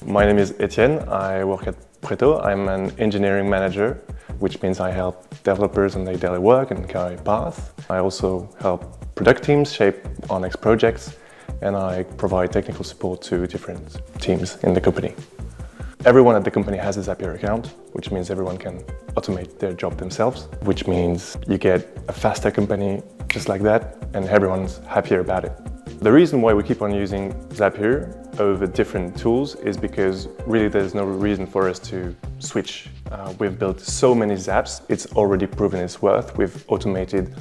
My name is Etienne. I work at Pretto. I'm an engineering manager, which means I help developers on their daily work and career path. I also help product teams shape our next projects, and I provide technical support to different teams in the company. Everyone at the company has a Zapier account, which means everyone can automate their job themselves, which means you get a faster company just like that, and everyone's happier about it. The reason why we keep on using Zapier over different tools is because really there's no reason for us to switch. We've built so many Zaps, it's already proven its worth. We've automated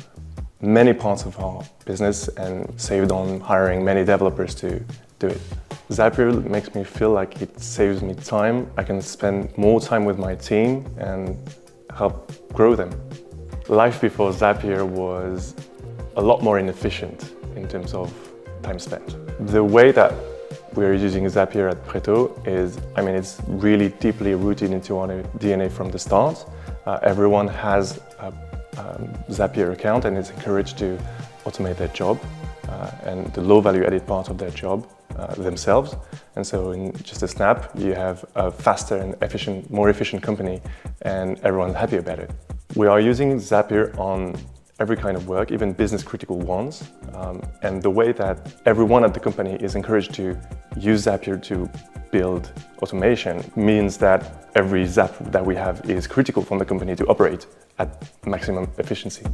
many parts of our business and saved on hiring many developers to do it. Zapier makes me feel like it saves me time. I can spend more time with my team and help grow them. Life before Zapier was a lot more inefficient in terms of time spent. The way that we're using Zapier at Pretto is, it's really deeply rooted into our DNA from the start. Everyone has a Zapier account and is encouraged to automate their job and the low value added part of their job themselves. And so in just a snap, you have a faster and more efficient company, and everyone's happy about it. We are using Zapier on every kind of work, even business critical ones. And the way that everyone at the company is encouraged to use Zapier to build automation means that every Zap that we have is critical for the company to operate at maximum efficiency.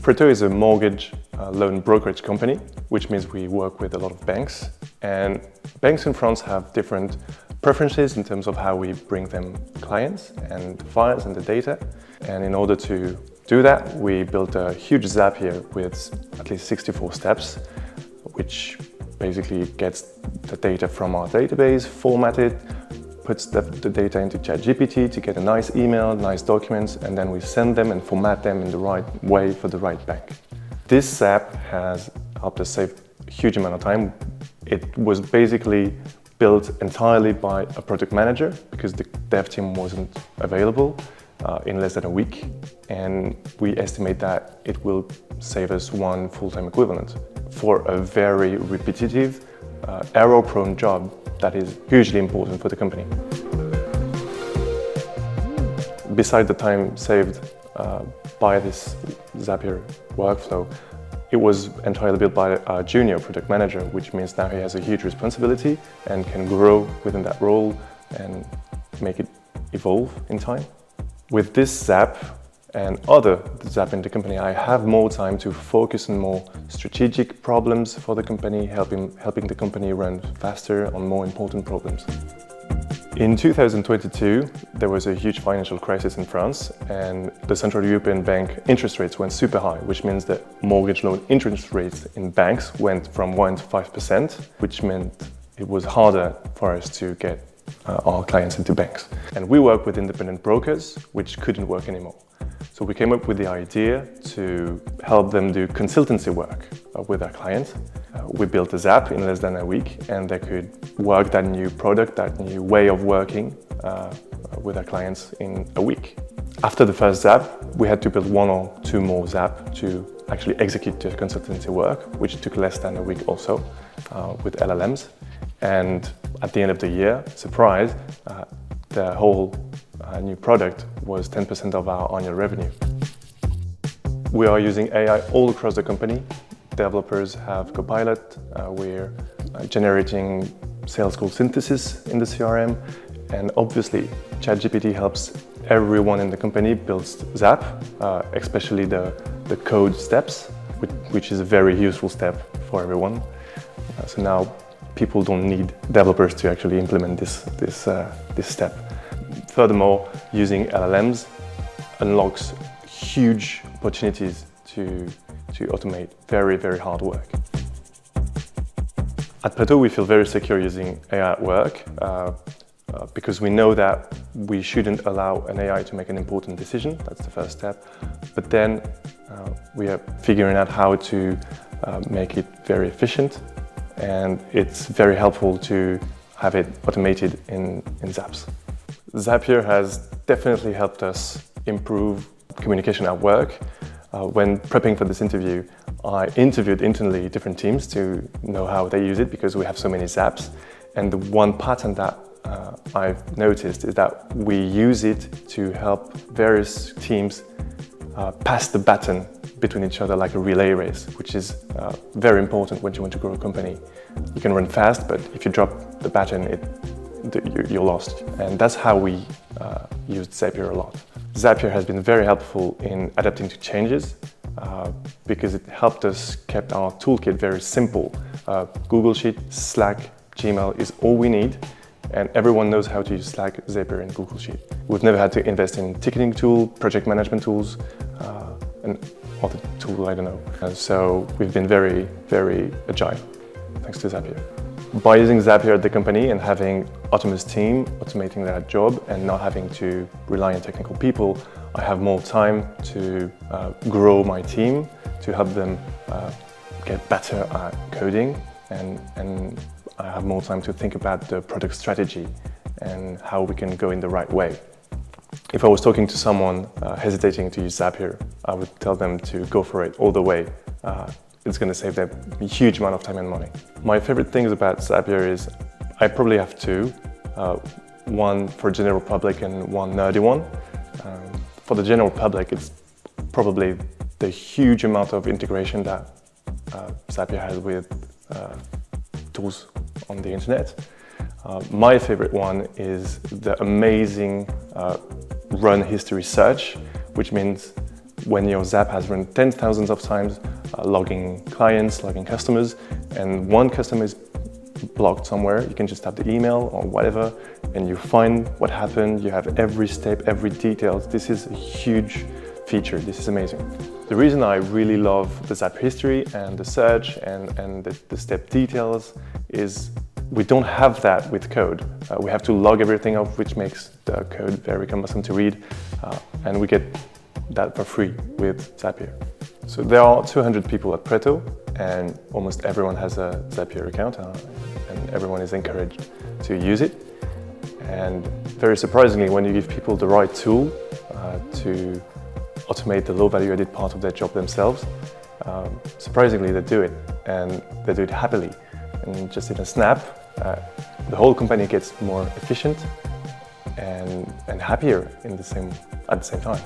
Pretto is a mortgage loan brokerage company, which means we work with a lot of banks. And banks in France have different preferences in terms of how we bring them clients and files and the data. And in order to do that, we built a huge Zapier with at least 64 steps, which basically gets the data from our database, formatted, puts the data into ChatGPT to get a nice email, nice documents, and then we send them and format them in the right way for the right bank. This Zap has helped us save a huge amount of time. It was basically built entirely by a product manager because the dev team wasn't available in less than a week. And we estimate that it will save us one full-time equivalent for a very repetitive, error-prone job that is hugely important for the company. Besides the time saved by this Zapier workflow, it was entirely built by a junior product manager, which means now he has a huge responsibility and can grow within that role and make it evolve in time. With this Zap and other Zap in the company, I have more time to focus on more strategic problems for the company, helping the company run faster on more important problems. In 2022, there was a huge financial crisis in France, and the Central European Bank interest rates went super high, which means that mortgage loan interest rates in banks went from 1% to 5%, which meant it was harder for us to get our clients into banks. And we work with independent brokers, which couldn't work anymore. So we came up with the idea to help them do consultancy work with our clients. We built a Zap in less than a week, and they could work that new product, that new way of working with our clients in a week. After the first Zap, we had to build one or two more Zap to actually execute the consultancy work, which took less than a week also with LLMs. And at the end of the year, surprise, the whole new product was 10% of our annual revenue. We are using AI all across the company. Developers have Copilot. We're generating sales call synthesis in the CRM. And obviously, ChatGPT helps everyone in the company build Zap, especially the code steps, which is a very useful step for everyone. So now people don't need developers to actually implement this step. Furthermore, using LLMs unlocks huge opportunities to automate very, very hard work. At Pretto, we feel very secure using AI at work because we know that we shouldn't allow an AI to make an important decision. That's the first step. But then we are figuring out how to make it very efficient, and it's very helpful to have it automated in Zaps. Zapier has definitely helped us improve communication at work. When prepping for this interview, I interviewed internally different teams to know how they use it because we have so many Zaps. And the one pattern that I've noticed is that we use it to help various teams pass the baton between each other like a relay race, which is very important when you want to grow a company. You can run fast, but if you drop the baton, you're lost. And that's how we used Zapier a lot. Zapier has been very helpful in adapting to changes because it helped us keep our toolkit very simple. Google Sheet, Slack, Gmail is all we need, and everyone knows how to use Slack, Zapier, and Google Sheet. We've never had to invest in ticketing tool, project management tools, and other tools, I don't know. And so we've been very, very agile, thanks to Zapier. By using Zapier at the company and having autonomous team automating their job and not having to rely on technical people, I have more time to grow my team, to help them get better at coding, and I have more time to think about the product strategy and how we can go in the right way. If I was talking to someone hesitating to use Zapier, I would tell them to go for it all the way. It's going to save them a huge amount of time and money. My favorite things about Zapier is I probably have two. One for general public and one nerdy one. For the general public, it's probably the huge amount of integration that Zapier has with tools on the internet. My favorite one is the amazing run history search, which means when your Zap has run tens of thousands of times, logging clients, logging customers, and one customer is blocked somewhere, you can just have the email or whatever, and you find what happened, you have every step, every detail. This is a huge feature, this is amazing. The reason I really love the Zap history and the search and the step details is we don't have that with code. We have to log everything up, which makes the code very cumbersome to read, and we get that for free with Zapier. So there are 200 people at Pretto, and almost everyone has a Zapier account, and everyone is encouraged to use it. And very surprisingly, when you give people the right tool to automate the low value added part of their job themselves, surprisingly they do it, and they do it happily. And just in a snap, the whole company gets more efficient and happier at the same time.